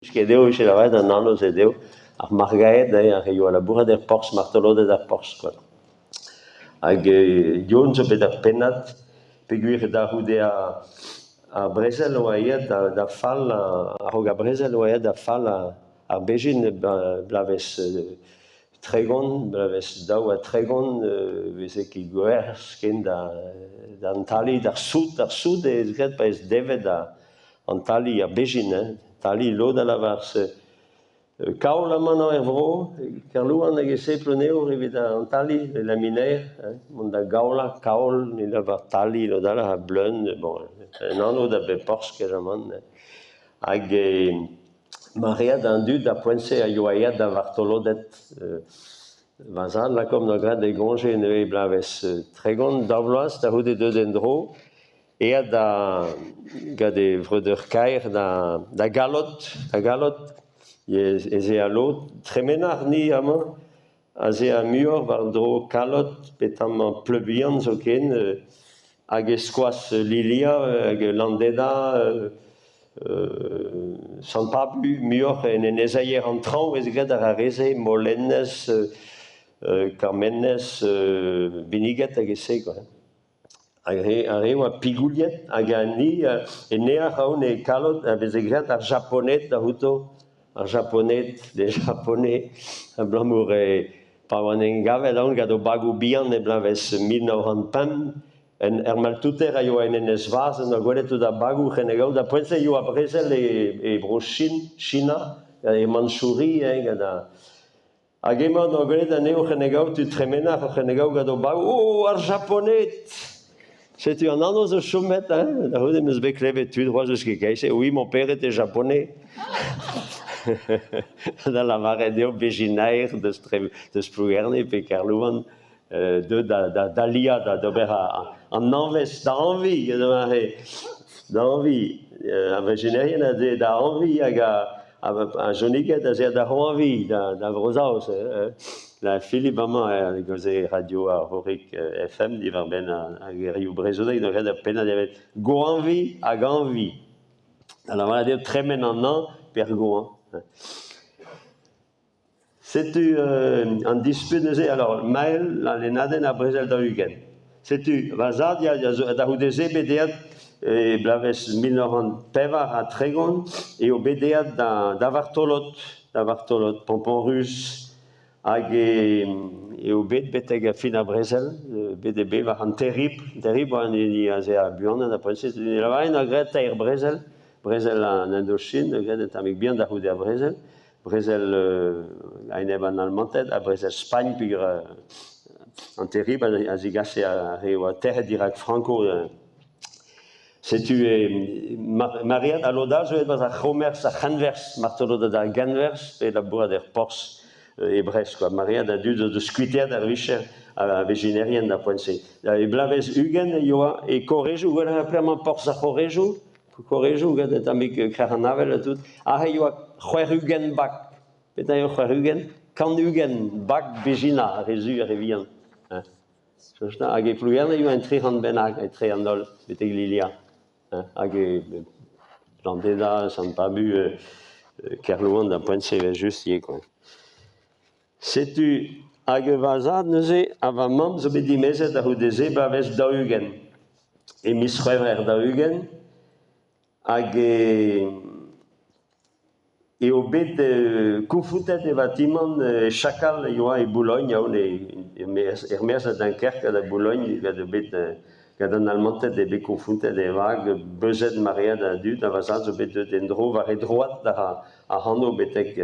Schedeu și la da nano zedeu, ar margaet ar io la bura der Porsche martelode der Porsche quoi. Hag Jon zo bet pennat peguir da hude a Bresel oaiet da fall a hog a Bresel oaiet da fall ar bejin blaves tregon blaves daou a tregon veze ki goers ken da Antali dar sud e gret pa es devet da Antali a bejin Tali lo da la vars kaol a man ar vro, Karlouan hag ese ploneo revet Antali, la miner, mont da gaola, kaol, ni la var Tali lo da la bleun, bon, un anno da be Porsche kejaman. Hag mariad an dud da poense a yoaiat da vartolodet, vazad la kom no grad de gonje ne blaves tregon davloaz da houde deud endro, et da gade vreder kaer da galot ez e a lot tremenar ni amañ az e a muor war dro kalot petam an pleubian zo ken hag e skoaz lilia hag landeda Sant Pabu muor en ezaier an traoù ez gret ar areze molennez karmennez biniget hag ese quoi. Ar eo a pigouliet hag a ni near aon e kalot a veze gret ar japonet da houto ar japonet, de japonais a blamour e pa oan en gavel aon gado bagou bihan e blaves 1905 er maltouter a yo en ez vazen a gwelet da bagou genegao da poense yo a Bresel e bro China e Manchouri gada hag emon a gwelet a neo genegao tu tremenar o genegao gado bagou ar japonet. C'est un anno zo chomet, da houde meus bet klevet tud roaz eus ket kaise. Oui, mon père était japonais. Da la varet eo bejinaer deus plougerne pe Karlouan da lia da d'ober an anvez da anvi da anvi a vejinerien a de da anvi hag a joniget a zer da anvi da vrozaos la Philippe Maman a goze radio a Horik FM di var ben a Gerioù Brezodeg donc a pena devet go anvi hag anvi. Da la varet eo tremen an per go an. C'est-tu en dispute neuze, alors Maël, les naden a Bresel da Hugen. C'est-tu vazad, da houdeze bedeat blaves 1900 pevar a tregon, et au bedeat da vartolot, pompon russe, hag e o beteg a fin a Bresel, BDB var an terrible, an ni a ze a buan, da poense, ni la vain a gret a Bresel an Indochine, gret et amik bihan da houde a Bresel, Bresel haineb an almantet, a Bresel Spagne, puis an terrible, a zigase a reo a terre dirak Franco. C'est-tu mariad a loda, zo et baz a chomers a chanvers, martoloda da ganvers, pe la boura der Porsche e Brest, quoi. Mariad a dud de skuitead ar vicher a vejinerien da poense. E blavez Hugen e korejou, gwen a pleman Porsche a korejou, gwen et amik krer an avel a tout. A yo a c'hwer Hugen bak. Peta yo c'hwer Hugen, kan Hugen bak bejina a rezu a revian. Hag e plougerne yo en tri an benag, e tri an dol, beteg lilia. Hag e landeda, Sant Pabu, Karlouan da poense just ye, quoi. C'est-tu hag vazad neuze ava mam zo bet dimezet a houdeze bavez da Hugen. E mis c'hwever da Hugen, hag e o bet koufoutet e vatiman chakal yoa e Boulogne, yaoun er mers a Dunkerque da Boulogne, gade bet gade an almantet e bet koufoutet e vag, beuzet mariad a dud, a vazad zo bet deud endro var e droat da a hanno betek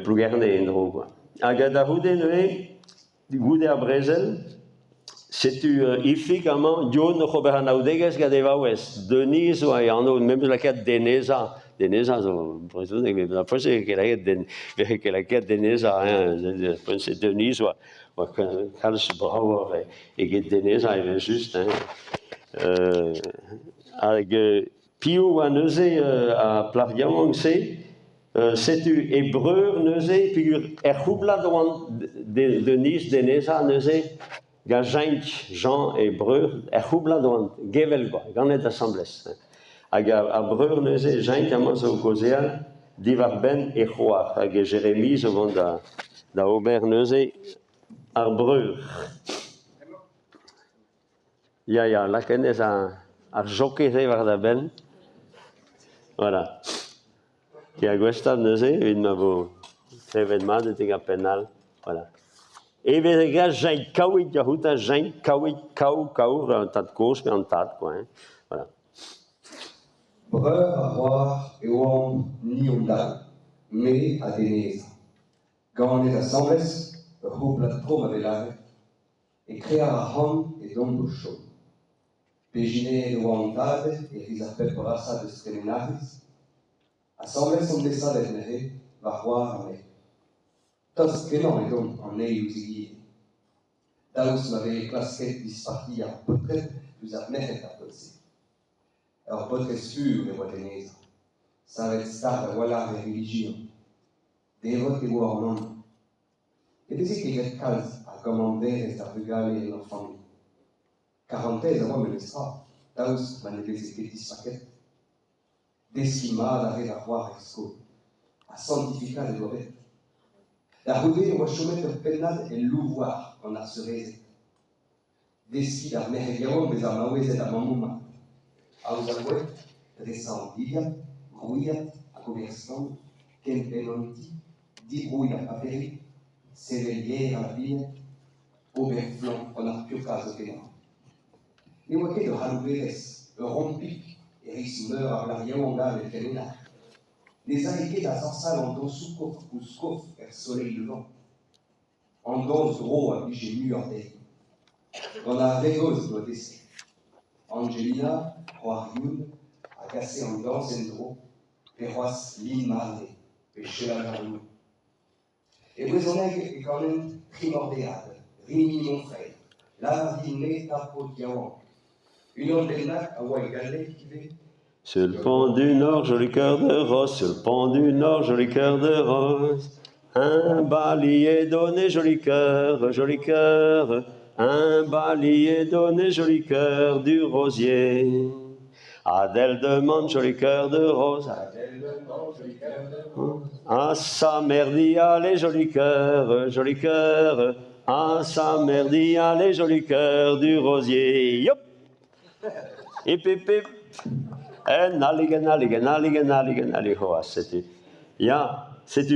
plougerne endro, quoi. Hag da houde neue, goude a Bresel, c'est-tu ifik amañ, Jon c'hober an aoudegez gade vaouez, Denis oa e anno, mem la ket Deneza zo brezoneg, mais la poense ket la ket Deneza, poense Denis oa kalz braouer e get Deneza even just. Hag piou oa neuze a plavdiamant se, c'est-tu hébreu neuze, pigur c'houblad oan Denis Deneza neuze, ga jaint Jean hébreu, c'houblad oan gevel, quoi, ganet assemblez. A breur neuze, Jean commence au causer, divar ben et choir. Hag Jérémie, je vends da Omer neuze, ar breur. Ya, la kenez ar jokeze var da ben. Voilà. Qui a gwesta neuze, une ma vo événement de tega penal. Voilà. Et les gars, j'ai kaoui, yahuta, j'ai kaoui, un tas de causes, mais un tas de quoi. Hein. Voilà. Breur a roi et oam ni ondal, mais a deneza. Quand on est à Sambes, le houpla trop mavelave, et créa a hom et dombo chaud. Pégine de oantade et risapel brassa de stremenaris. A Sambes on dessa d'etnere, va roi a me. Tos kenan et donc en ei usigi. Daus m'avait clasquet disparti à potret, plus à meret à potser. Alors potret sûr et wateneza. Ça va être star voilà la religion. Devot et warnon. Et desi che get calz a commander et a regaler nos familles. Quarantaise avant me laissera. Daus manifeste che dispaquet. Décima d'arriver à voir exco. A sanctificat de l'obet. La roudée ou a chômette penal et louvoir en a se rézé. Desi la merriam mais a maouez et a mamouma. A aux avouet, dressant dia, grouillat, a conversant, ken penanti, di grouillat a péri, sévélière à la ville, Oberflon, on a plus cas au pénal. Les moquets de Halouberes, le rompic, et Rissumeur à l'Ariamonga et Féléna. Les ariquets d'Azarsal en don soukouf ou skouf, vers soleil levant. En don gros à j'ai mu en deuil. On a Régos doit descer. Angelina, roi Rioun, a cassé en danse endro, Perroas l'île marlé, péché la jarlou. Et Brisonneg est quand même primordial. Rimi mon frère, la dîner tapo diamant. Une ordinaire à Ouaïgalé qui fait. Sur le pont du Nord, joli cœur de rose, sur le pont du Nord, joli cœur de rose. Un balier donné, joli cœur, un balier donné, joli cœur du rosier. Adèle demande, joli cœur de rose. Adèle demande, joli cœur de rose. À sa mère d'y aller, joli cœur. À sa mère d'y aller, joli cœur du rosier. Yop! Hip, hip, hip. En naligen, c'est